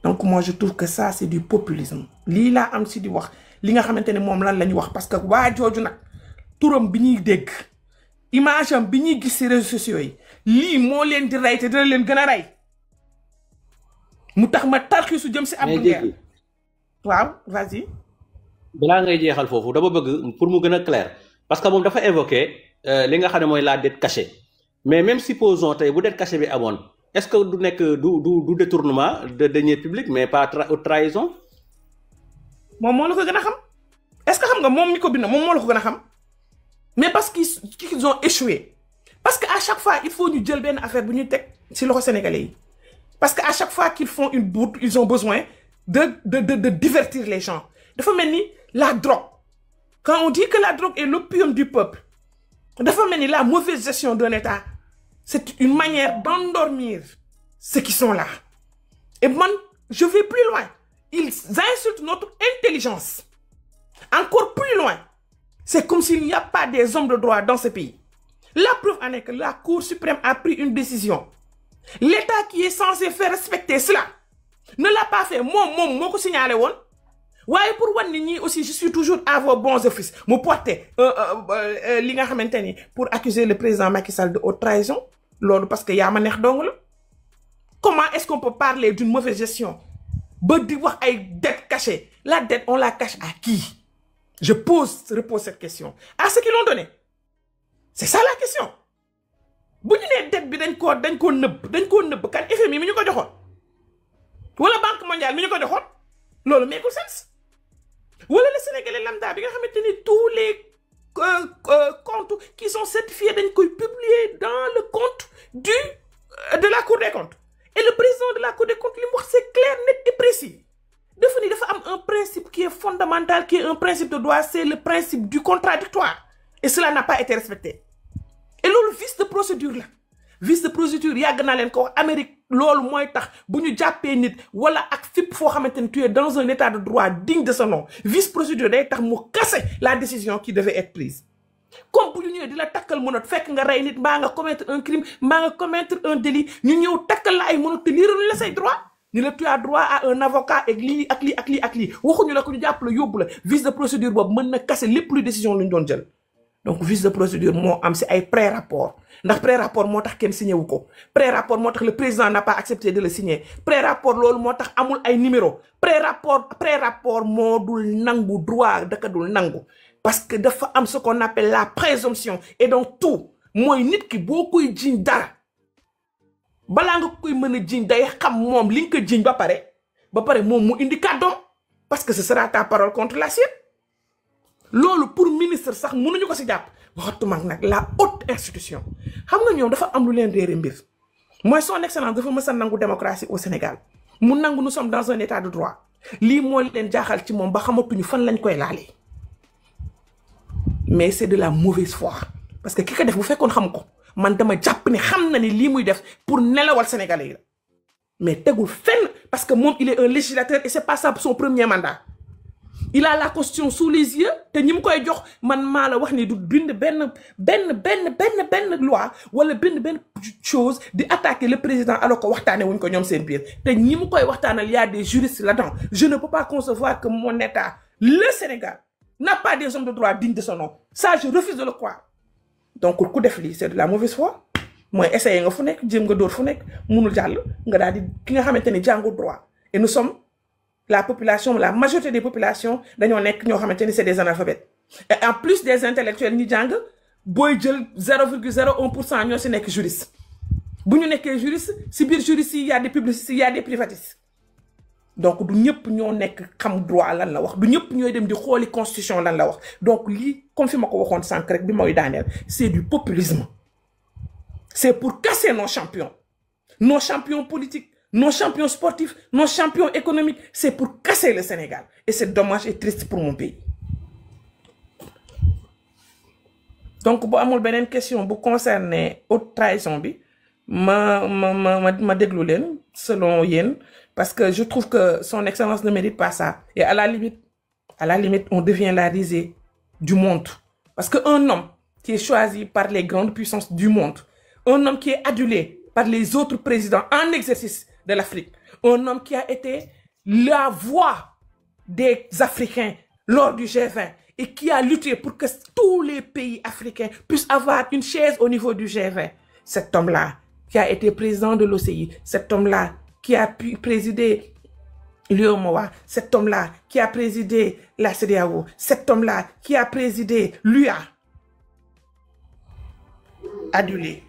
Donc moi je trouve que ça c'est du populisme lii laa am si di wax li nga xamante ne moom lan la ñu wax parce que waa jooju nag turam bi ñuy dégg image am bi ñuy gis si réseaux sociaux yi lii moo leen di rey te dina leen gën a rey mu tax ma tarxiisu jëm si Abdou Nguer waaw vas-y. balaa ngay jeexal foofu dama bëgg pour mu gën a clair parce que moom dafa évoqué li nga xam ne mooy la dette cachée mais même supposons tey bu dette cachée bi amoon est-ce que du nekk du détournement de deniers publics mais pas trahison. moom moo la ko gën a xam est-ce que xam nga moom mi ko bind moom moo la ko gën a xam mais parce qu'ils ont échoué parce que à chaque fois il faut ñu jël benn affaire bu ñu teg si loxo sénégalais yi parce que à chaque fois qu'ils font une bourde ils ont besoin de divertir les gens dafa mel ni la drogue quand on dit que la drogue est l'opium du peuple dafa mel ni la mauvaise gestion d'un État c'est une manière d'endormir ceux qui sont là et man je vais plus loin ils insultent notre intelligence encore plus loin c'est comme s'il n'y a pas des hommes de droit dans ce pays la preuve en est que la Cour suprême a pris une décision l'État qui est censé faire respecter cela ne l'a pas fait moom moo ko signalé woon waaye pour wan nit ñi aussi je suis toujours à vos bons offices mu porter li nga xamante ni pour accuser le président Macky Sall de haute trahison loolu parce que yaa ma neex dong la comment est-ce qu'on peut parler d'une mauvaise gestion ba di wax ay dette cachée la dette on la cache à qui je repose cette question à ceux qui l'ont donné c'est ça la question bu ñu nee dette bi dañ koo nëbb kan FMI mi ñu ko joxoon wala Banque mondiale mi ñu ko joxoon loolu meekul sens wala le Sénégalais lambda bi nga xamante ni tous les comptes qui sont certifiés dañ koy publier dans le compte de la Cour des comptes et le président de la Cour des comptes li mu wax c'est clair net et précis dafa ni dafa am un principe qui est fondamental qui est un principe de droit c'est le principe du contradictoire et cela n'a pas été respecté et loolu vice de procédure yàgg naa leen ko wax Amérique loolu mooy tax bu ñu jàppee nit wala ak fépp foo xamante ni tu es dans un état de droit digne de ce nom vice procédure day tax mu casser la décision qui devait être prise comme bu ñu ñëwee di la takkal mënot fekk nga rey nit mbaa nga commettre un crime mbaa nga commettre un délit ñu ñëw takkal la ay mënot te liiraluñ la say droit ni la tu as droit à un avocat ak lii ak lii ak lii ak lii waxuñu la ko ñu jàpp la yóbbu la vice de procédure boobu mën na casser lépp luy décision lu ñu doon jël donc vice de procédure moo am si ay pré-rapport ndax pré-rapport moo tax kenn signé wu ko pré-rapport moo tax le président n'a pas accepté de le signer pré-rapport loolu moo tax amul ay numéro pré-rapport moo dul nangu droit daka dul nangu parce que dafa am ce qu'on appelle la présomption et donc tout mooy nit ki boo koy jiñ dara balaa nga koy mën a jiñ day xam moom li nga ko jiñ ba pare moom mu indi kàddoom parce que ce sera ta parole contre la sienne loolu pour ministre sax mënuñu ko si jàpp waxatuma nag la haute institution xam nga ñoom dafa am lu leen réere mbir mooy son excellence dafa mës a nangu démocratie au Sénégal mu nangu nous sommes dans un état de droit lii moo leen jaaxal ci moom ba xamatuñu fan lañ koy laalee mais c'est de la mauvaise foi parce que ki ko def bu fekkoon xam ko man dama jàpp ne xam na ni lii muy def pour nelawal Sénégalais yi la mais tegul fenn parce que moom il est un législateur et c'est pas ça son premier mandat il a la constitution sous les yeux te ñi mu koy jox man maa la wax ni du bind benn loi wala benn chose di attaquer le président alors que waxtaane wuñ ko ñoom seen biir te ñi mu koy waxtaanal y a des juristes là-dedans je ne peux pas concevoir que mon État le Sénégal n'a pas des hommes de droit dignes de son nom ça je refuse de le croire donc ku def lii c'est de la mauvaise foi mooy essayer nga fu nekk jéem nga dóor fu nekk munul jàll nga daal di ki nga xamante ni jàngul droit et nous sommes la population la majorité des populations dañoo nekk ñoo xamante ni c'est des analphabètes et en plus des intellectuels ñi jàng booy jël 0,01% ñoo si nekk juriste bu ñu nekkee juriste si biir juriste yi y a des publicistes y a des privatistes donc du ñëpp ñoo nekk xam droit lan la wax du ñëpp ñooy dem di xooli constitution lan la wax donc lii comme fi ma ko waxoon sànq rek bi mooy daaneel c'est du populisme c'est pour casser nos champions politiques nos champions sportifs nos champions économiques c'est pour casser le Sénégal et c'est dommage et triste pour mon pays donc bu amul beneen question bu concerner haute trahison bi ma déglu leen selon yéen parce que je trouve que son excellence ne mérite pas ça et à la limite on devient la risée du monde parce que un homme qui est choisi par les grandes puissances du monde un homme qui est adulé par les autres présidents en exercice de l'Afrique, un homme qui a été la voix des Africains lors du G20 et qui a lutté pour que tous les pays africains puissent avoir une chaise au niveau du G20. Cet homme-là, qui a été président de l'OCI, cet homme-là, qui a pu présider l'UEMOA, cet homme-là, qui a présidé la CEDEAO, cet homme-là, qui a présidé l'UA, adulé,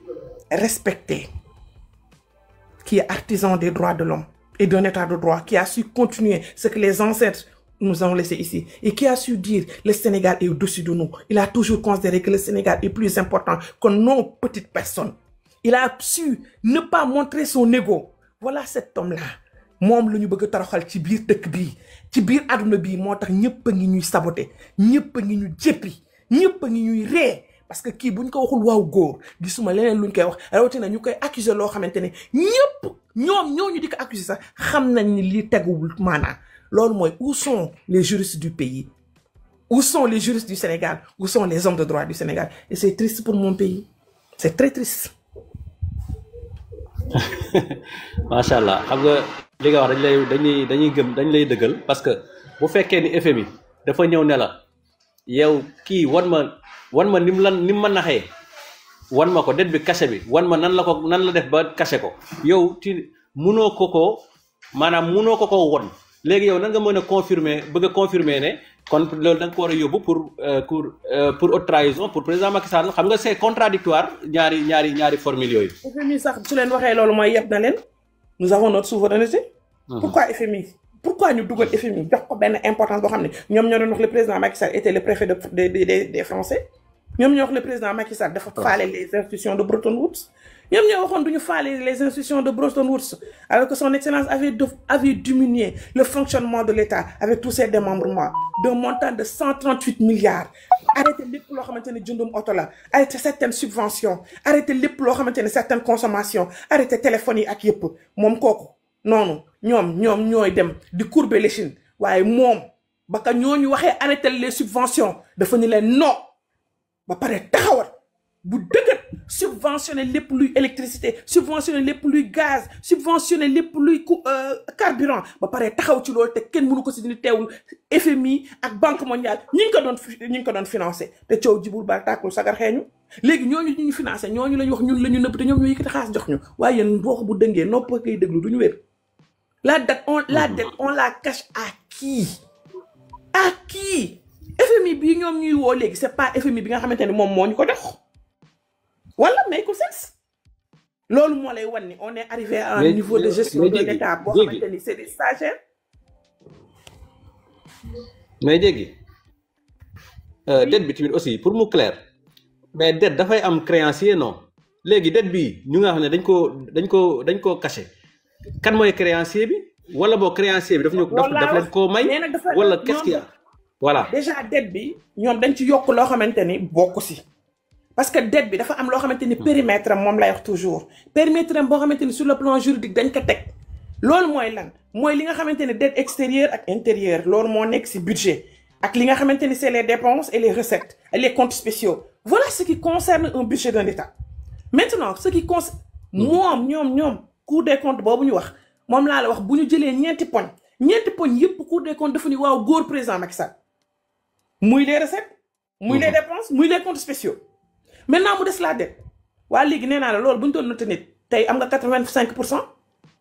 respecté, qui est artisan des droits de l'homme et d'un état de droit, qui a su continuer ce que les ancêtres nous ont laissé ici et qui a su dire le Sénégal est au-dessus de nous. Il a toujours considéré que le Sénégal est plus important que nos petites personnes. Il a su ne pas montrer son ego. Voilà cet homme-là. Mom lu ñu bëgg toroxal ci biir dëkk bi ci biir aduna bi motax ñepp ngi ñuy saboter ñepp ngi ñu jéppi ñepp ngi ñuy ré parce que ki buñ ko waxul waaw goor gisuma leneen luñ koy wax rawati na ñu koy accuser lo xamantene ñepp ñom ñoñu di ko accuser sax xam nañ ni li teguwul maana lool moy où sont les juristes du pays, où sont les juristes du Sénégal, où sont les hommes de droit du Sénégal. Et c'est triste pour mon pays, c'est très triste. Machallah xam nga li nga wax dañuy gëm dañ lay dëggal parce que bu fekkee ni FMI dafa ñëw ne la yow kii wan ma nim ma naxee wan ma ko det bi caché bi wan ma nan la def ba caché ko yow ci munoo ko maanaam munoo ko won léegi yow nan nga mën a bëgg a confirmer ne kon loolu da nga ko war a yóbbu pour haute trahison pour président Macky Sall xam nga c'est contradictoire ñaari formule yooyu. FMI sax su leen waxee loolu mooy yeb na leen nous avons notre souveraineté. Pourquoi FMI pourquoi ñu dugal FMI jox ko benn importance boo xam ne ñoom ñoo doon wax le président Macky Sall était le préfet des Français ñoom ñoo wax le président Macky Sall dafa faale les institutions de Bretton Woods. ñoom ñoo waxoon duñu faale les institutions de Bretton Woods alors que son excellence avait diminué le fonctionnement de l'État avec tous ses démembrements d'un montant de 138 milliards. Arrêtez lépp loo xamante ne jëndum oto la arrêtez certaines subventions arrêtez lépp loo xamante ne certaines consommations arrêtez téléphones yi ak yëpp moom kooku noonu ñoom ñooy dem di courber l'échine waaye moom ba ka ñooñu waxee arrêter les subventions dafa ni leen non ba pare taxawat bu dëggat subventionner lépp luy électricité subventionner lépp luy gaz subventionner lépp luy carburant ba pare taxaw ci loolu te kenn mënu ko si dindi teewul FMI ak Banque mondiale ñi ngi ko doon financer te coow jibul ba tàkkul sagar xeeñu léegi ñooñu ñu financer ñooñu lañ wax ñun la ñu nëbb te ñoom ñoo yëkkati xaalis jox ñu waaye yéen wax bu dëngee nopp koy déglu duñu wér la dette on la cache à qui FMI bi ñoom ñuy woo léegi c'est pas FMI bi nga xamante ne moom moo ñu ko jox wala mais écoute sens loolu moo lay wan ni on est arrivé à un niveau de gestion de l'État boo xamante ni c'est des stagiaires. mais jéggi dette bi tamit aussi pour mu clair mais dette dafay am créancier non léegi dette bi ñu nga xam ne dañ koo caché kan mooy créancier bi wala boo créancier bi daf leen koo may wala qu'est-ce qu'il y a voilà déjà dette bi ñoom dañ ci yokk loo xamante ni bokk si parce que dette bi dafa am loo xamante ni périmètre am moom lay wax toujours périmètre am boo xamante ni sur le plan juridique dañ ko teg loolu mooy lan mooy li nga xamante ni dette extérieure ak intérieure loolu moo nekk si budget ak li nga xamante ni c'est les dépenses et les recettes et les comptes spéciaux voilà ce qui concerne un budget d'un État maintenant ce qui concerne ñoom Cour des comptes boobu ñu wax moom laa la wax bu ñu jëlee ñeenti poñ yëpp Cour des comptes dafa ni waaw góor président Macky Sall muy les recettes muy les dépenses muy les comptes spéciaux maintenant mu des la dette waa léegi nee naa la loolu bu ñu doon noté nit tey am nga 85%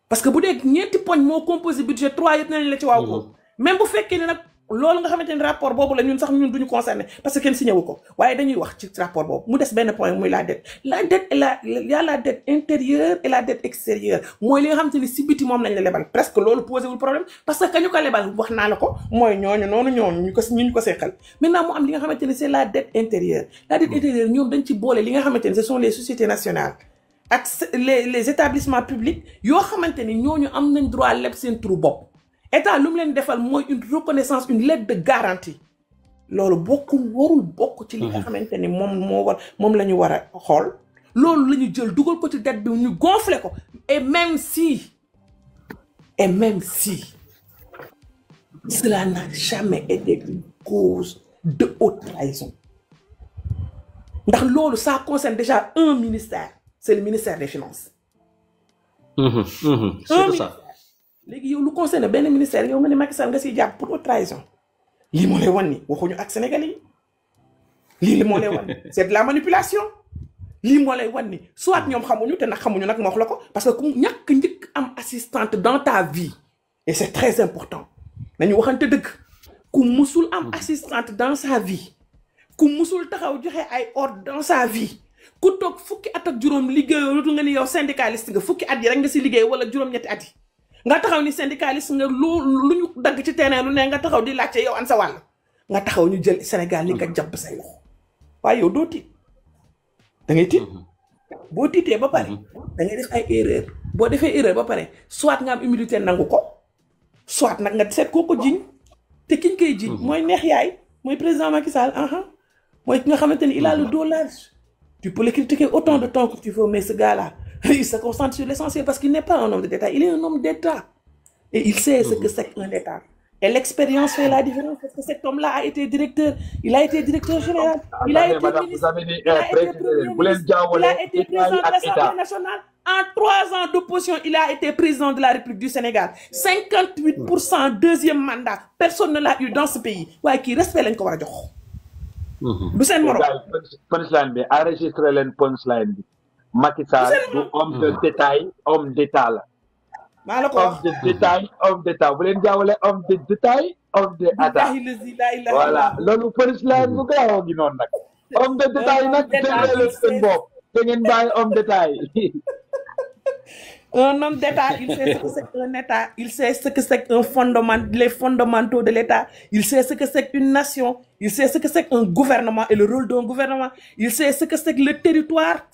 parce que bu dee ñeenti poñ moo composé budget 3 yëpp nee nañ la ci waaw ko même bu fekkee ne nag loolu nga xamante ne rapport boobu la ñun sax ñun duñu concerné parce que kenn signé wu ko waaye dañuy wax ci rapport boobu mu des benn point muy la dette y a la dette intérieure et la dette extérieure mooy li nga xamante ni si biti moom lañ la lebal presque loolu posé wul problème parce que kañu ko lebal wax naa la ko mooy ñooñu ñu ko seqal maintenant mu am li nga xamante ni c'est la dette intérieure ñoom dañ ci boole li nga xamante ni ce sont les sociétés nationales ak les établissements publics yoo xamante ni ñooñu am nañ droit leb seen turu bopp État lu mu leen defal mooy une reconnaissance une lettre de garantie loolu warul bokk ci li nga xamante ni moom la ñu war a xool loolu la ñu jël dugal ko ci dette bi ñu gonfler ko et même si cela n'a jamais été une cause de haute trahison ndax loolu ça concerne déjà un ministère c'est le ministère des Finances C'est ça. léegi yow lu concerne benn ministère yow nga ne Macky Sall nga siy jàpp pour haute trahison lii moo lay wan ni waxuñu ak Sénégalais yi lii moo lay wan ni c'est de la manipulation lii moo lay wan ni soit ñoom xamuñu te nag xamuñu nag ma wax la ko parce que ku ñàkk njëkk am assistante dans ta vie et c'est très important nañu waxante dëgg ku musul am assistante dans sa vie ku musul taxaw joxe ay ordre dans sa vie ku toog fukki at ak juróom liggéeyoo lutu nga ni yow syndicaliste nga fukki at yi rek nga si liggéey wala juróom-ñetti at yi nga taxaw ni syndicaliste nga lu ñu dagg ci terrain lu ne nga taxaw di laajte yow an sa wàll nga taxaw ñu jël Sénégal li nga jàpp say loxo waaye yow doo tiit da ngay tiit boo tiitee ba pare da ngay def ay erreur boo defee erreur ba pare soit nga am humilité nangu ko soit nag nga seet koo ko jiñ te kiñ koy jiñ mooy neex yaay mooy président Macky Sall mooy ki nga xamante ni il a le dos large. Tu peux le critiquer autant de temps que tu veux, mais ce gars-là, il se concentre sur l'essentiel parce qu'il n'est pas un homme d'État, il est un homme d'État. Et il sait ce que c'est qu'un État. Et l'expérience fait la différence parce que cet homme-là a été directeur, il a été directeur général, il a été ministre, il a été premier ministre, il a été président de l'Assemblée nationale. En 3 ans d'opposition, il a été président de la République du Sénégal. 58% deuxième mandat. Personne ne l'a eu dans ce pays. Ouais, qui respecte l'encore. Du seen morom punchline bi enregistré leen punchline bi Macky Sall du homme de détail homme d'état la maa la ko wax homme d'état bu leen jaawale homme de détail homme d'état voilà loolu punchline bu gaaw gi noonu nag homme de détail nag leen seen bopp te ngeen bàyyi homme détail un homme d'État, il sait ce que c'est qu'un État, il sait ce que c'est qu'un fondement, les fondamentaux de l'État, il sait ce que c'est qu'une nation, il sait ce que c'est qu'un gouvernement et le rôle d'un gouvernement, il sait ce que c'est que le territoire,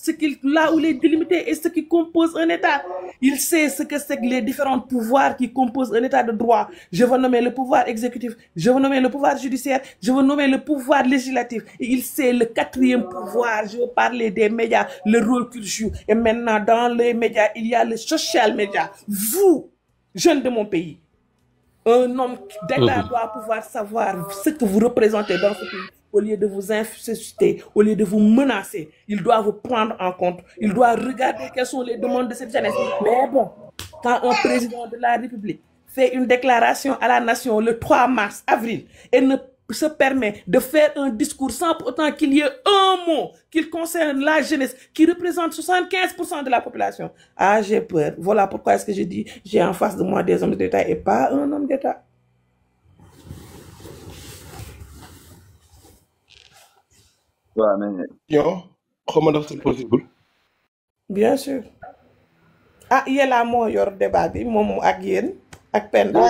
là où il est délimité et ce qui compose un État, il sait ce que c'est que les différents pouvoirs qui composent un État de droit. Je veux nommer le pouvoir exécutif, je veux nommer le pouvoir judiciaire, je veux nommer le pouvoir législatif, et il sait le 4e pouvoir, je veux parler des médias, le rôle qu'il joue, et maintenant dans les médias, il y a le social media. Vous, jeunes de mon pays, un homme d'État doit pouvoir savoir ce que vous représentez dans ce pays. Au lieu de vous insulter, au lieu de vous menacer, il doit vous prendre en compte. Il doit regarder quelles sont les demandes de cette jeunesse. Mais bon, quand un président de la République fait une déclaration à la nation le 3 mars, avril, et ne se permet de faire un discours sans pour autant qu'il y ait un mot qui concerne la jeunesse, qui représente 75% de la population. Ah, j'ai peur. Voilà pourquoi est-ce que je dis, j'ai en face de moi des hommes d'État et pas un homme d'État. Ouais, mais... Comment c'est possible? Bien sûr. Ah, il y a la mot yor débat bi mom ak yeen ak Penda.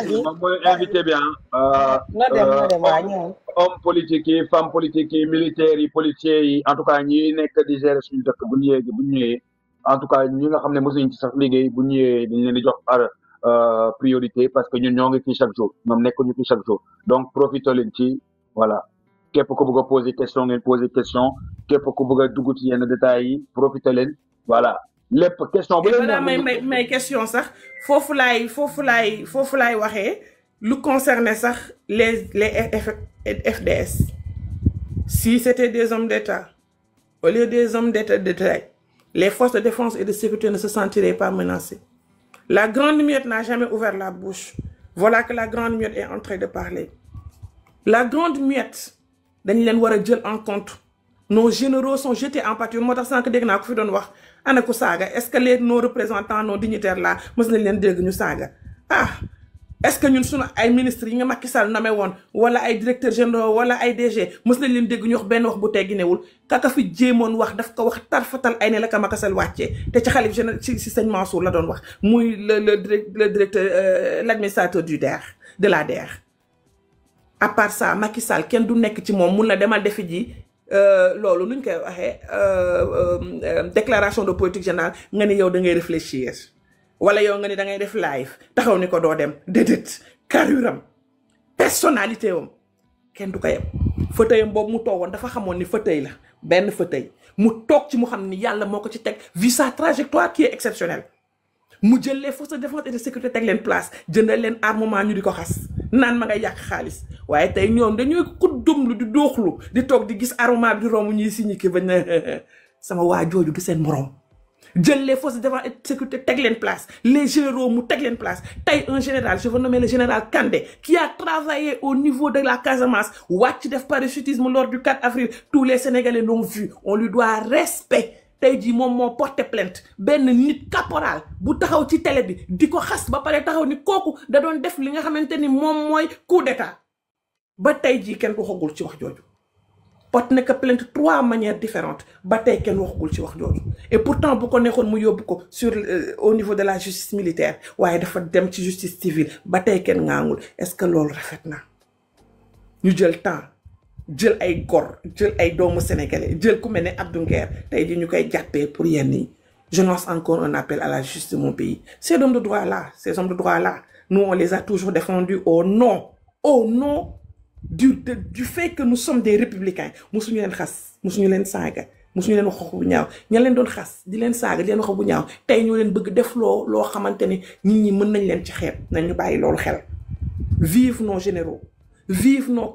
Moi invité bien homme politique yi femme politique yi militaires yi policiers yi en tout cas ñi nekk di gérer suñu dëkk bu ñëwee en tout cas ñi nga xam ne mosuñ ci sax liggéey bu ñëwee dañ leen di jox priorité parce que ñun ñoo ngi fii chaque jour ñoom nekkuñu fii chaque jour donc profité leen ci voilà képp ku bëgg a poser question ngeen poser question képp ku bëgg a dugg ci yenn détails yi profité leen voilà lépp question bu leen may question sax foofu laay waxee lu concerné sax les FDS si c'était des hommes d'État au lieu des hommes d'État les forces de défense et de sécurité ne se sentiraient pas menacées. La grande muette n'a jamais ouvert la bouche. Voilà que la grande muette est en train de parler. La grande muette dañ leen war a jël en compte. Nos généraux sont jetés en pâture. Moo tax sànq dégg naa ko fi doon wax ana ko saaga est-ce que nos représentants nos dignitaires là mos nañ leen dégg ñu saaga ah est-ce que ñun sunu ay ministres yi nga Macky Sall nommé woon wala ay directeurs généraux wala ay DG mos nañ leen dégg ñu wax benn wax bu tegginewul kaka fi jéemoon wax daf ko wax tarfatal ay ne la ka Macky Sall wàccee te ci xalif général ci sëñ Mansour la doon wax muy le directeur l'administrateur du DER de la DER. À part ça Macky Sall kenn du nekk ci moom mun na demal defi ji loolu luñ koy waxee déclaration de politique générale nga ni yow da ngay réfléchir wala yow nga ni da ngay def live taxaw ni ko doo dem déedéet carrière personnalité am kenn du ko yem fauteuil am boobu mu toogoon dafa xamoon ni fauteuil la benn fauteuil mu toog ci mu xam ni yàlla moo ko ci teg vu sa trajectoire qui est exceptionnelle mu jël les forces de défense et de sécurité teg leen place jëndal leen armement ñu di ko xas naan ma ngay yàq xaalis waaye tey ñoom dañuy xuddumlu di dooxlu di toog di gis armement bi di romb ñuy signifié bañ na sama waa jooju du seen morom jël les forces de défense et de sécurité teg leen place les généraux mu teg leen place tey un général je veux nommer le général Kandé qui a travaillé au niveau de la Casamance wàcc def parachutisme lors du 4 avril tous les Sénégalais l'ont vu on lui doit respect tey jii moom moo porté plainte benn nit caporal bu taxaw ci télé bi di ko xas ba pare taxaw ni kooku da doon def li nga xamante ni moom mooy coup d'état ba tey jii kenn waxagul ci wax jooju porte nekk plainte 3 manières différentes ba tey kenn waxagul ci wax jooju et pourtant bu ko neexoon mu yóbbu ko sur au niveau de la justice militaire waaye dafa dem ci justice civile ba tey kenn ngaangul est-ce que loolu rafet na ñu jël temps jël ay gor jël ay doomu sénégalais jël ku mel ne Abdou Nguer tey jii ñu koy jàppee pour yenn yi je lance encore un appel à la justice de mon pays ces hommes de droit là nous on les a toujours défendus au nom du fait que nous sommes des républicains musuñu leen xas musuñu leen saaga musuñu leen wax bu ñaaw ña leen doon xas di leen saaga di leen wax bu ñaaw tey ñoo leen bëgg def loo xamante ni nit ñi mën nañ leen ci xeeb nañu bàyyi loolu xel vive nos généraux vive nos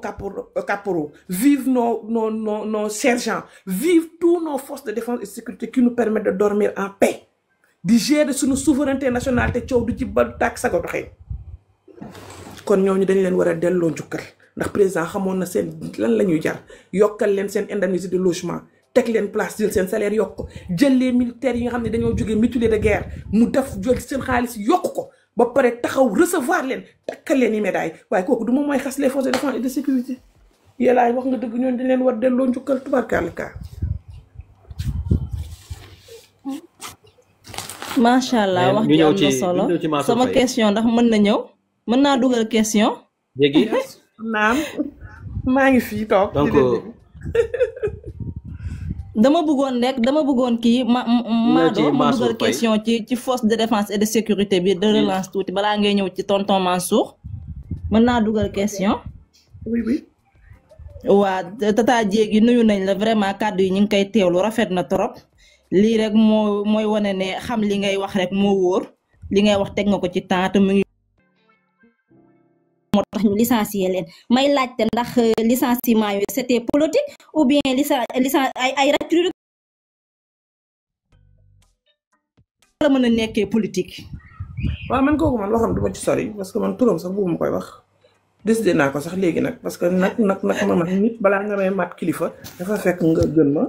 caporaux vive nos sergents vive tous nos forces de défense et de sécurité qui nous permettent de dormir en paix di gérer suñu souveraineté nationale te coow du ci ba tàkk sago doxee kon ñooñu dañ leen war a delloo njukkal ndax président xamoon na seen lan la ñuy jar yokkal leen seen indemnité de logement teg leen place jël seen salaire yokk ko jël les militaires yi nga xam ne dañoo jógee mutilé de guerre mu def jël seen xaalis yokk ko ba pare taxaw recevoir leen takkal leen yi médaille waaye kooku du moom mooy xas les forces de défense et de sécurité yélaay wax nga dëgg ñoon dañ leen war delloo njukkal tubarkalla ka macha allah wax ji am na solo sama question ndax mën na ñëw mën naa dugal question léegi naam maa ngi fii toog donc dama bëggoon kii Mado ma dugal question ci force de défense et de sécurité bi de relance tuuti balaa ngay ñëw ci tonton Mansour mën naa dugal question oui waa tata Diégui nuyu nañ la vraiment kàddu yi ñu ngi koy teewlu rafet na trop lii rek mooy wane ne xam li ngay wax rek moo wóor li ngay wax teg nga ko ci temps te mu ngi moo tax ñu licencier leen may laajte ndax licenciement yooyu c'était politique ou bien ay ractures la mën a nekkee politique. waaw man kooku man waxam duma ci sori parce que man turam sax bëgguma koy wax décidé naa ko sax léegi nag parce que nag ma nit balaa nga may mat kilifa dafa fekk nga gën ma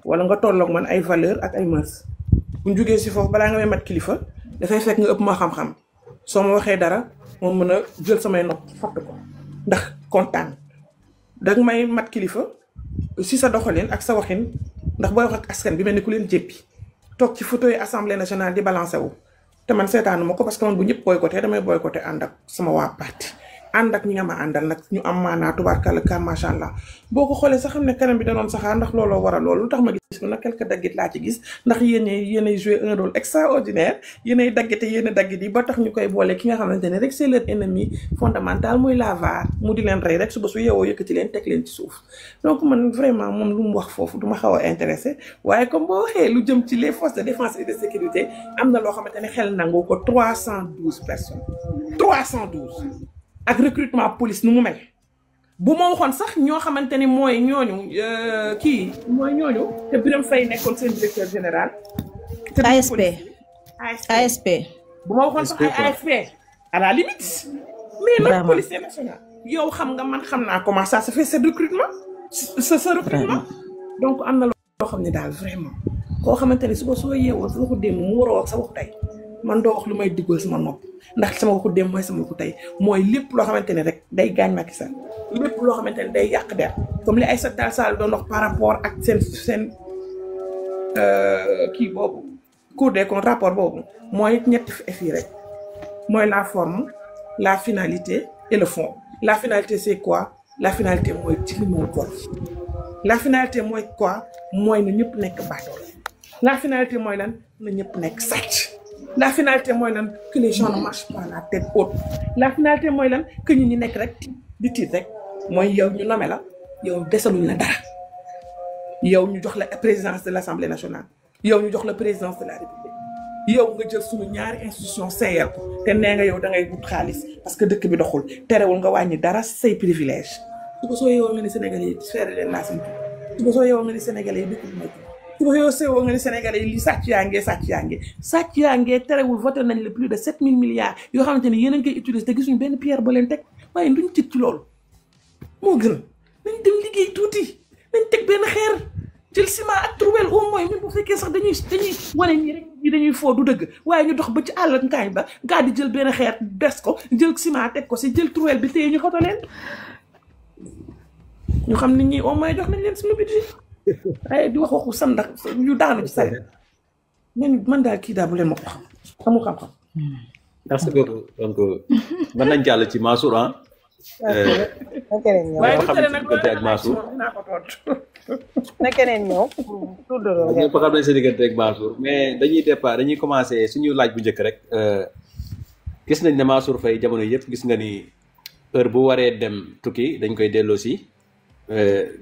wala nga tolloog man ay valeur ak ay mœurs bu ñu jógee si foofu balaa nga may mat kilifa dafay fekk nga ëpp ma xam-xam soo ma waxee dara moom mën a jël samay nopp fatt ko ndax kontaan danga may mat kilifa si sa doxalin ak sa waxin ndax booy wax ak askan bi mel ni ku leen jéppi toog ci photo yi assemblée nationale di balancé wu te man seetaanu ma ko parce que man bu ñëpp boycotté damay boycotté ànd ak sama waa parti ànd ak ñi nga ma àndal nag ñu am maanaa tubaarkàlla ka macha allah boo ko xoolee sax xam ne kanam bi danoon saxaar ndax looloo waral loolu lu tax ma gis ko nag quelque daggit laa ci gis ndax yéenay joué un rôle extraordinaire yéenay daggite yéen daggit yi ba tax ñu koy boole ki nga xamante ne rek c'est leur ennemi fondamental muy la VAR mu di leen rey rek suba su yeewoo yëkkati leen teg leen ci suuf donc man vraiment moom lu mu wax foofu du ma xaw a intéressé waaye comme boo waxee lu jëm ci les forces de défense et de sécurité am na loo xamante ne xel nangu ko 312 personnes 312 ak recrutement police nu mu mel bu ma waxoon sax ñoo xamante ni mooy ñooñu mooy ñooñu te Birame Faye nekkoon seen directeur général. ASP. bu ma waxoon sax ay ASP à la limite. mais nag policier national yow xam nga man xam naa comment ça se fait ce recrutement. ce recrutement. donc am na loo xam ne daal vraiment koo xamante ni suba soo yeewoo sa waxu démb mu waroo ak sa waxu tey man doo wax lu may diggal sama nopp. ndax sama waxu dem mooy sama waxu tey mooy lépp loo xamante ne rek day gaañ Macky Sall lépp loo xamante ne day yàq der comme li Aïssata Tall Sall doon wax par rapport ak seen kii boobu Cour des comptes rapport boobu mooy ñetti fi rek mooy la forme la finalité et le fond. La finalité c'est quoi? La finalité mooy ci li moom góor la finalité mooy quoi? mooy na ñëpp nekk baadool. La finalité mooy lan na ñëpp nekk sàcc. La finalité mooy lan que les gens ne marchent pas la tête haute. La finalité mooy lan que ñu ñi nekk rek di tiit rek mooy yow ñu nommé la yow desaluñ la dara yow ñu jox la présidence de l'Assemblée nationale yow ñu jox la présidence de la République yow nga jël suñu ñaari institution seeyal ko te nee nga yow da ngay wut xaalis parce que dëkk bi doxul terewul nga wàññi dara say privilège su ko soo yeewoo nga ni Sénégalais yi sfère leen laa seen suba soo yeewoo nga ni Sénégalais yi dëkk bi may su ma yoo seewoo nga ne Sénégalais yi li sàcc yaa ngee terewul voté nañ le plus de 7000 milliards yoo xamante ni yéen a ngi koy utiliser te gisuñu benn pierre ba leen teg waaye duñ tiit ci loolu moo gën nañ dem liggéey tuuti nañ teg benn xeer jël ciment ak trouvel au moins même bu fekkee sax dañuy wane nii rek ñi dañuy foo du dëgg waaye ñu dox ba ci àll ngaañ ba gaa di jël benn xeer des ko jël ciment teg ko si jël trouvel bi téye ñu foto leen ñu xam nit ñi au moins jox nañ leen suñu budget waaye di wax waxu sandak yu daanu ci sare man daal kii daal bu leen ma ko xamu xam-xam merci beaucoup donc mën nañ jàll ci Mansour ah waaye du tere nag diggante ak Mansour dinaa ko tontu na keneen ñëw ñëpp xam nañ sa diggante ak Mansour mais dañuy commencé suñu laaj bu njëkk rek gis nañ ne Mansour Faye jamono yëpp gis nga ni heure bu waree dem tukki dañ koy delloo si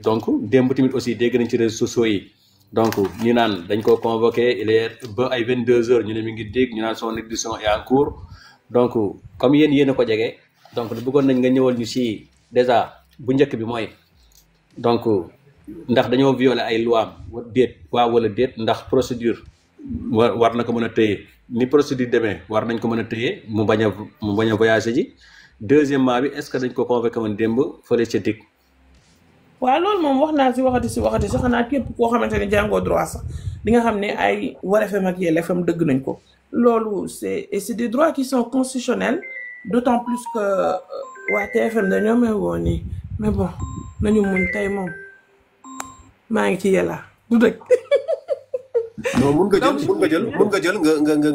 donc démb tamit aussi dégg nañ ci réseaux sociaux yi donc ñu naan dañ ko convoqué il est ba ay 22 heures ñu ne mi ngi dégg ñu naan son audition est en cours donc comme yéen a ko jege donc bëggoon nañ nga ñëwal ñu si déjà bu njëkk bi mooy donc ndax dañoo violer ay loi am déet waaw wala déet ndax procédure war na ko mën a téye ni procédure demee war nañ ko mën a téye mu bañ a voyager ji deuxièmement bi est-ce que dañ ko convoqué woon démb fële ca DIC. waaw loolu moom wax naa si waxati si xanaa képp koo xamante ne jàngoo droit sax di nga xam ne ay wareefam ak yelleefam dëgg nañ ko loolu c'est des droits qui sont constitutionnels d'autant plus que waa TFM dañoo may woo nii mais bon nañu muñ tey moom maa ngi ci yàlla du dëgg. non mun nga jël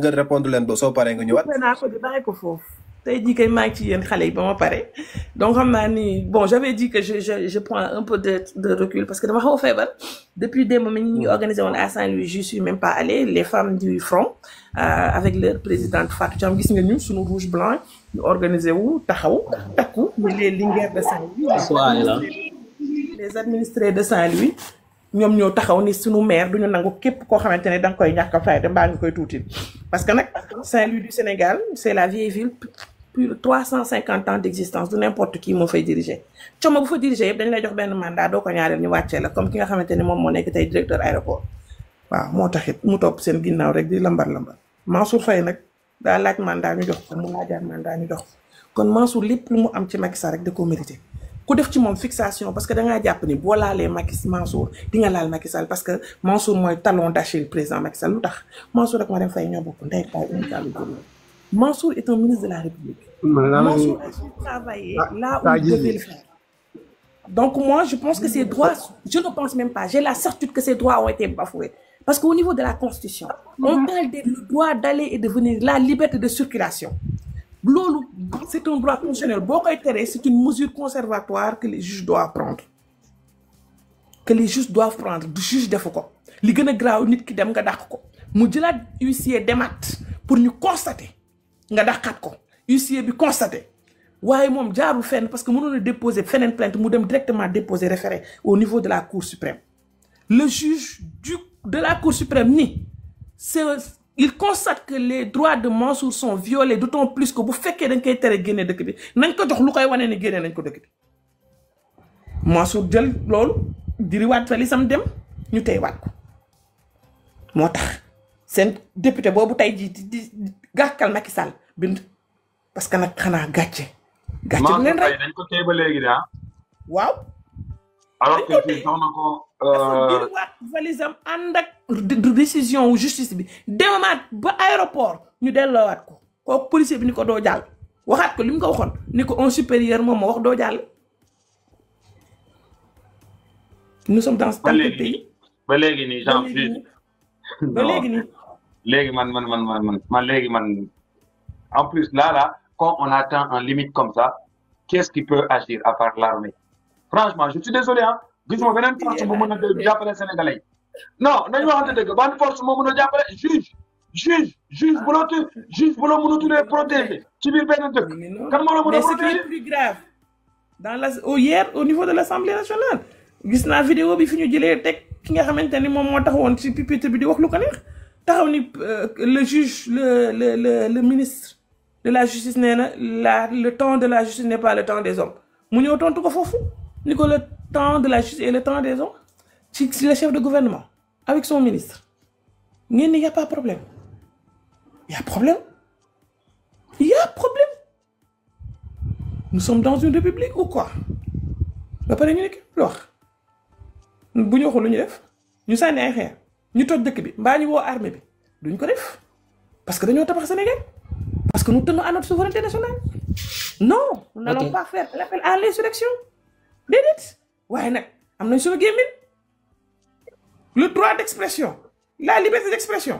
nga répondre leen ba soo paree nga ñëwaat. naa ko di bàyyi ko foofu tey jii kay maa ngi ci yéen xale yi ba ma pare donc xam naa ni bon j'avais dit que je prends un peu de recul parce que dama xaw a feebar depuis démb mi ñu ngi organisé woon à Saint-Louis je suis même pas allée les femmes du front avec leur présidente Fatou Thiam gis nga ñu suñu rouge blanc ñu organisé wu taxaw takku ñu les Linguères de Saint-Louis les administrés de Saint-Louis ñoom ñoo taxaw ni suñu maire duñu nangu képp koo xamante ne da nga koy ñàkk a fayda mbaa nga koy tuuti parce que nag Saint-Louis du Sénégal c'est la vieille ville plus de 350 ans d'existence du n'importe qui moo fay diriger coomo bu fa diriger yëpp dañ lay jox benn mandat doo ko ñaareel ñu wàccee la comme ki nga xamante ne moom moo nekk tey directeur aéroport waaw moo taxit mu topp seen ginnaaw rek di lambar Mansour Faye nag daa laaj mandat ñu jox ko mu laajaat mandat ñu jox ko kon Mansour lépp lu mu am ci Macky Sall rek da koo mérité ku def ci moom fixation parce que dangaa jàpp ni boo laalee Mansour di nga laal Macky Sall parce que Mansour mooy talon d'Achille président Macky Sall lu tax Mansour rek Marème Faye ñoo bokk ndey taay unicalu góor Mansour est un ministre de la République. Mansour a travaillé là où il devait le faire. Donc moi je pense que ces droits, je ne pense même pas, j'ai la certitude que ces droits ont été bafoués. Parce qu'au niveau de la Constitution, on parle du droit d'aller et de venir, la liberté de circulation. Loolu, c'est un droit constitutionnel. Boo koy tere, c'est une mesure conservatoire que les juges doivent prendre. Que les juges doivent prendre. Du juge defu ko. Li gën a graaw nit ki dem nga dàq ko. Mu jëlaat huissier demat pour ñu constater nga dàqaat ko. Huissier bi constater. waaye moom jaarul fenn parce que mënoon a déposer feneen plainte mu dem directement déposer référé au niveau de la Cour suprême. Le juge de la Cour suprême il constate que les droits de Mansour sont violés d'autant plus que bu fekkee dañ koy tere génne dëkk bi nañ ko jox lu koy wane ni génne nañ ko dëkk bi. Mansour jël loolu diriwaat fa li sam dem ñu tey waat ko moo tax seen député boobu tey jii di gàkkal Macky Sall bind parce que nag xanaa gàcce bu leen rek dañ ko téye ba léegi de waaw. alors que fii soxna ko. diriwaat valise am ànd ak décision wu justice bi demaat ba aéroport ñu delloowaat ko kooku policier bi ni ko doo jàll waxaat ko li mu ko waxoon ni ko un supérieur moom ma wax doo jàll. nous sommes dans ce pays. ba léegi nii genre ba léegi nii. léegi man léegi man en plus là quand on atteint un limite comme ça qu'est-ce qui peut agir à part l'armée franchement je suis désolé gisuma beneen force bu mën a jàppale sénégalais yi non nañu waxante dëgg ban force moo mën a jàppale juge bu la mën a tuddee protéger ci biir benn dëkk kan moo la mën a protéger. mais ce qui est plus grave hier au niveau de l'Assemblée nationale gis naa vidéo bi fi ñu jëlee teg ki nga xamante ni moom moo taxawoon ci pupitre bi di wax lu ko neex taxaw ni le juge le ministre de la justice nee na le temps de la justice n'est pas le temps des hommes mu ñëw tontu ko foofu ni ko le temps de la justice et le temps des hommes ci le chef de gouvernement avec son ministre ngeen ni y a pas problème y a problème y a problème nous sommes dans une république ou quoi ba pare ñu nekk lu wax bu ñu waxul lu ñu def ñu sànni ay xeer ñu toj dëkk bi mbaa ñu woo armée bi duñ ko def parce que dañoo tabax Sénégal parce que nous tenons à notre souveraineté nationale non nous n'allons pas faire l'appel à l'insurrection déedéet waaye nag am nañ suñu gémmiñ le droit d'expression la liberté d'expression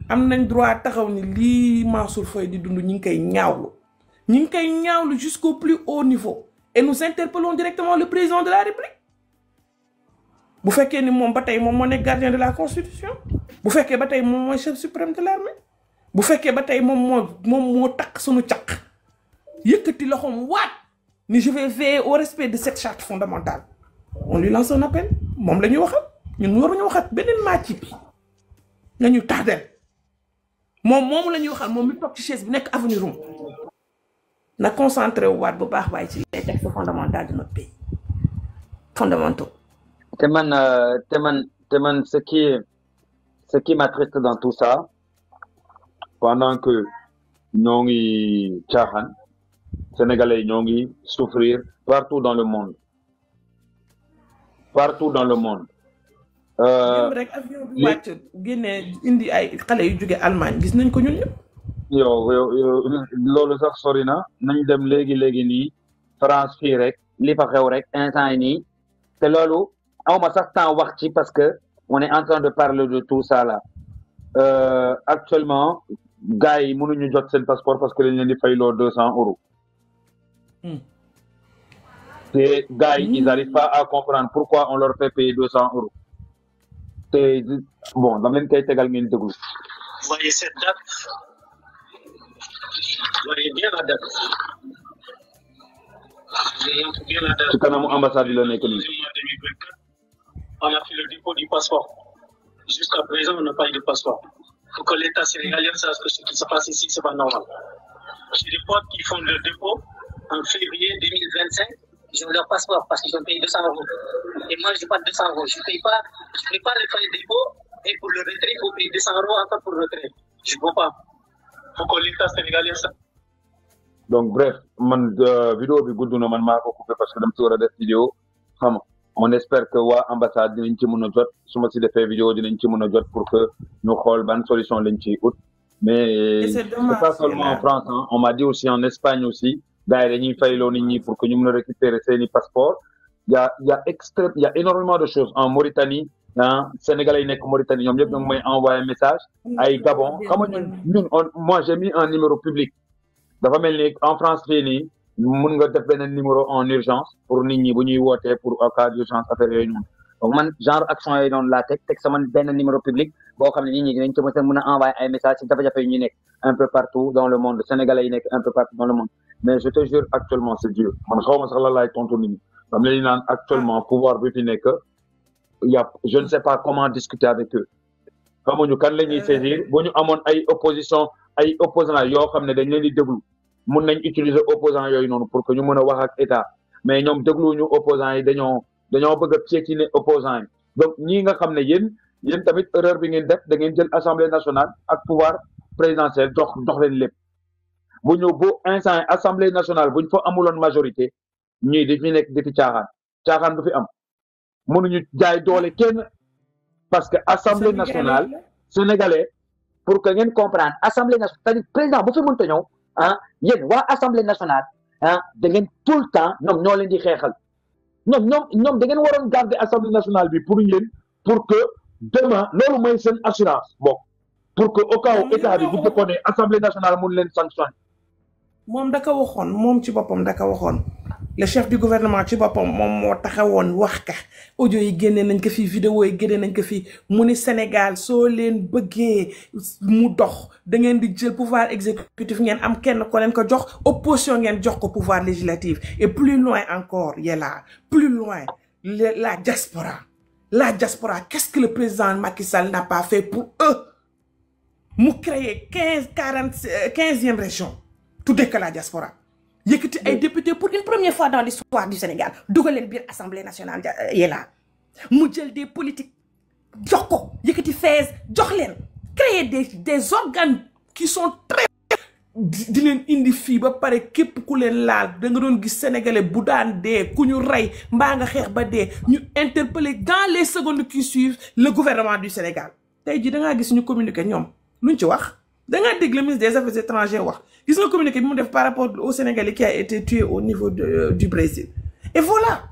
am nañ droit taxaw ni lii Mansour Faye di dund ñi ngi koy ñaawlu jusqu'au plus haut niveau et nous interpellons directement le président de la République bu fekkee ni moom ba tey moom moo nekk gardien de la constitution bu fekkee ba tey moom mooy chef suprême de l'armée bu fekkee ba tey moom moo takk suñu caq yëkkati loxoom waat ni je vais veiller au respect de cette charte fondamentale on lui lance un appel moom la ñuy waxal ñun waruñu waxat beneen màcc bi nga ñu taxdel moom la ñuy waxal moom mi toog ci chaise bi nekk avenue Roume na concentré wu waat bu baax waaye ci les textes fondamentaux de notre pays fondamentaux. te man ce qui m'attriste dans tout ça pendant que ñoo ngi caaxaan sénégalais yi ñoo ngi souffrir partout dans le monde rek avion bi wàcc génne indi ay xale yu jóge Allemagne gis nañ ko ñun ñëpp. yow loolu sax sori na nañ dem léegi nii France fii rek li fa xew rek instant yi nii te loolu awma sax temps wax ci parce que on est en train de parler de tout ça là actuellement gars yi mënuñu jot seen passeport parce que dañ leen di fayloo 200 euros te gars yi ils arrivent pas à comprendre pourquoi on leur fait payer 200 euros te bon dama leen koy tegal ngeen déglu. Voyez cette date. Voyez bien la date. Bien la date. ci kanamu ambassade yi la nekk nii. On a fait le dépôt du passeport. Jusqu'à présent, on n'a pas eu de passeport. Il faut que l'État sénégalais sache que ce qui se passe ici, c'est pas normal. J'ai des potes qui font le dépôt en février 2025. Ils ont leur passeport parce qu'ils ont payé 200 euros. Et moi, je n'ai pas 200 euros. Je ne paye pas les frais de dépôt. Et pour le retrait, il faut payer 200 euros encore pour le retrait. Je ne peux pas. Il faut que l'État sénégalais sache. Donc, bref, vidéo bi gudd na man maa ko coupé parce que dama ci war a def vidéo xam nga on espère que waa ambassade dinañ ci mën a jot su ma si defee vidéo dinañ ci mën a jot pour que ñu xool ban solution lañ ciy ut mais c'est pas seulement en France hein. On m'a dit aussi en Espagne aussi gars yi dañuy fayloo nit ñi pour que ñu mën a récupérer seeni passeport il y a énormément de choses en Mauritanie ah Sénégalais yi nekk Mauritanie ñoom ñëpp ñoo ngi may envoyer message ay Gabon xam nga ñun moi j'ai mis un numéro public dafa mel ni en France fii nii mun nga def benn numéro en urgence pour nit ñi bu ñuy wootee pour en cas d'urgence affaire yooyu noonu donc man genre action yooyu noonu laa teg sama benn numéro public boo xam ne nit ñi dinañ ci mën a envoyer ay messages ci jafe-jafe yi ñu nekk un peu partout dans le monde Sénégalais yi nekk un peu partout dans le monde mais je te jure actuellement c'est dur man xaw ma sax la laay tontu nit ñi dam leen naan actuellement pouvoir bi fi nekk je ne sais pas comment discuter avec eux xamuñu kan la ñuy saisir bu ñu amoon ay opposants yoo xam ne dañ leen di déglu mun nañ utiliser opposants yooyu noonu pour que ñu mën a wax ak état mais ñoom dégluwuñu opposants yi dañoo bëgg a piétiner opposants yi donc ñii nga xam ne yéen tamit erreur bi ngeen def da ngeen jël assemblée nationale ak pouvoir présidentiel jox leen lépp bu instant assemblée nationale buñ fa amuloon majorité ñii di fi nekk di fi caaxaan du fi am mënuñu jaay doole kenn parce que assemblée nationale sénégalais pour que ngeen comprendre assemblée nationale c'est-à-dire président bu fi mënta ñëw yéen waa assemblée nationale da ngeen tout le temps ñoom ñoo leen di xeexal ñoom da ngeen waroon garder assemblée nationale bi pour yéen pour que demain loolu mooy seen assurance bon pour que au cas où état bi bu fekkoon ne assemblée nationale mun leen sanctionner. moom da ko waxoon moom ci boppam da ko waxoon le chef du gouvernement ci boppam moom moo taxawoon wax ka audio yi génne nañ ko fii vidéo yi génne nañ ko fii mu ni Sénégal soo leen bëggee mu dox da ngeen di jël pouvoir exécutif ngeen am kenn ko leen ko jox opposition ngeen jox ko pouvoir législatif et plus loin encore plus loin la diaspora qu'est-ce que le président Macky Sall n'a pas fait pour eux mu créer 15e région tuddee que la diaspora yëkkati ay député pour une première fois dans l'histoire du Sénégal dugal leen biir assemblée nationale mu jël des politiques jox ko yëkkati fees jox leen créer des organes qui sont très di leen indi fii ba pare képp ku leen laal da nga doon gis sénégalais bu daan dee ku ñu rey mbaa nga xeex ba dee ñu interpeller dans les secondes qui suivent le gouvernement du Sénégal tey jii da ngaa gis ñu communiqué ñoom luñ ci wax da ngaa dégg le ministre des Affaires étrangères wax gis nga communiqué bi mu def par rapport au Sénégalais qui a été tué au niveau du Brésil et voilà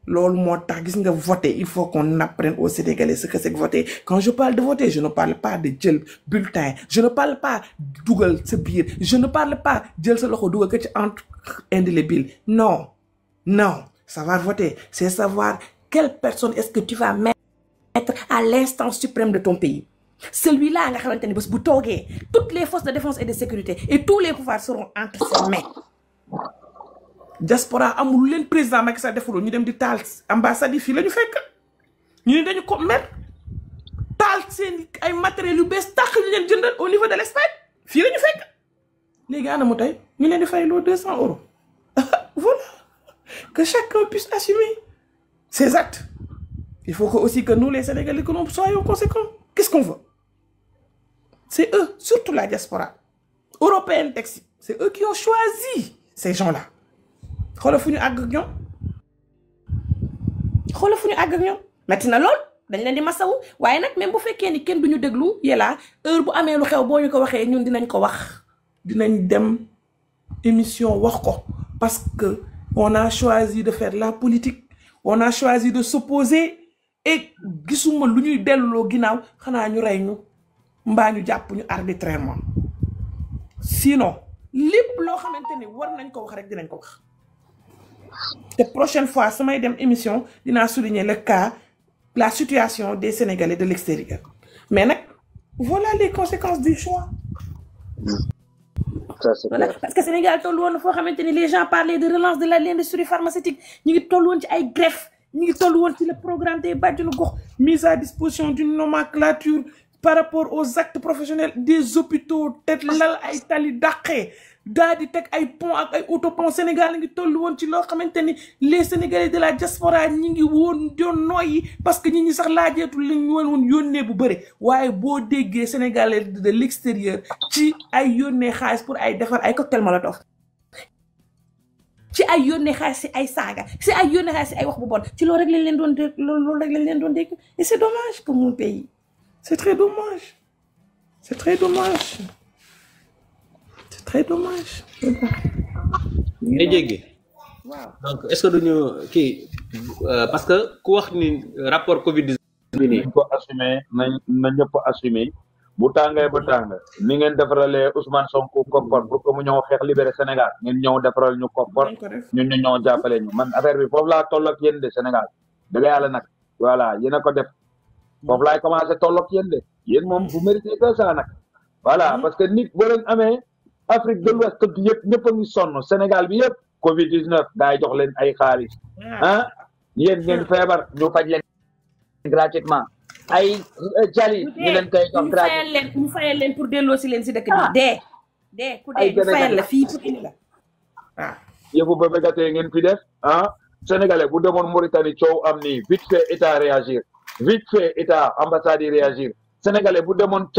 loolu moo tax gis nga voter il faut qu'on apprenne aux Sénégalais ce que c'est que voter quand je parle de voter je ne parle pas de jël bulletin je ne parle pas dugal sa biir je ne parle pas jël sa loxo dugal ko ci entre indélébile non savoir voter c'est savoir quelle personne est-ce que tu vas mettre à l'instance suprême de ton pays celui-là nga xamante ni bés bu toogee toutes les forces de défense et de sécurité et tous les pouvoirs seront entre ses mains diaspora amul leen président Macky Sall defuloo ñu dem di taal ambassade yi fii la ñu fekk ñu ne dañu ko mer taal seen ay matériels yu bees tax ñu leen jëndal au niveau de l'Espagne fii la ñu fekk léegi ana mu tey ñu leen di fay loo 200 €. Voilà que chacun puisse assumer ses actes il faut que aussi que nous les Sénégalais que nous soyons conséquents qu'est-ce qu'on veut c'est eux surtout la diaspora européenne texte c'est eux qui ont choisi ces gens-là xoolal fu ñu àgg ak ñoom metti na lool dañ leen di masawu waaye nag même bu fekkee ni kenn duñu déglu yelaa heure bu amee lu xew boo ñu ko waxee ñun dinañ ko wax dinañ dem émission wax ko parce que on a choisi de faire la politique on a choisi de s'opposer et gisuma lu ñuy delloo ginnaaw xanaa ñu rey ñu mbaa ñu jàpp ñu arbitrairement sinon lépp loo xamante ni war nañ ko wax rek dinañ ko wax te prochaine fois samay dem émission dinaa souligner le cas la situation des Sénégalais de l'extérieur mais nag voilà les conséquences du choix voilà parce que Sénégal tollu woon foo xamante ni les gens parlaient de relance de l'industrie pharmaceutique ñu ngi tollu woon ci ay greffe ñu ngi tollu woon ci le programme des bàjjenu gox mise à disposition d'une nomenclature par rapport aux actes professionnels des hôpitaux te lal ay tali dàqee daa di teg ay pont ak ay autopont Sénégal ngi tollu woon ci loo xamante ni les Sénégalais de la diaspora ñi ngi woon doon noyyi parce que ñi sax laajeetul li ñu woon yónnee bu bëri waaye boo déggee Sénégalais de l'extérieur ci ay yónnee xaalis pour ay defar ay cocktail molotov ci ay yónnee xaalis si ay saaga si ay yónnee xaalis si ay wax bu bon ci loolu rek lañ leen doon dégg loolu rek lañ leen doon dégg et c'est dommage pour mon pays c'est très dommage c'est très dommage très dommage. ngay jéggi. waaw donc est-ce que duñu kii parce que ku wax ni rapport Covid-19 bi nii. nañ ko assumer na ñëpp assumer bu tàngee ba tàng ni ngeen defaralee Ousmane Sonko koppar pour que mu ñëw xeex libéré Sénégal ngeen ñëw defaral ñu koppar ñun ñu ñëw jàppale ñu man affaire bi foofu laa toll ak yéen de Sénégal dëgg yàlla nag voilà yéen a ko def foofu laay commencé toll ak yéen de yéen moom vous méritez que ça nag voilà parce que nit boo leen amee. Afrique de l'Ouest bi yëpp ñëpp a ngi sonn Sénégal bi yëpp Covid-19 daay jox leen ay xaalis ah yéen ngeen feebar ñu faj leen gratuitement ay jali ñu leen koy jox gratuitement ñu fayal leen pour delloo si leen si dëkk bi dee ku dee ñu fayal la fii pour indi la waaw yëfu ba bégatee ngeen fi def ah Sénégalais bu demoon Mauritanie coow am nii vite fait état réagir vite fait état ambassade yi réagir Sénégalais bu demoon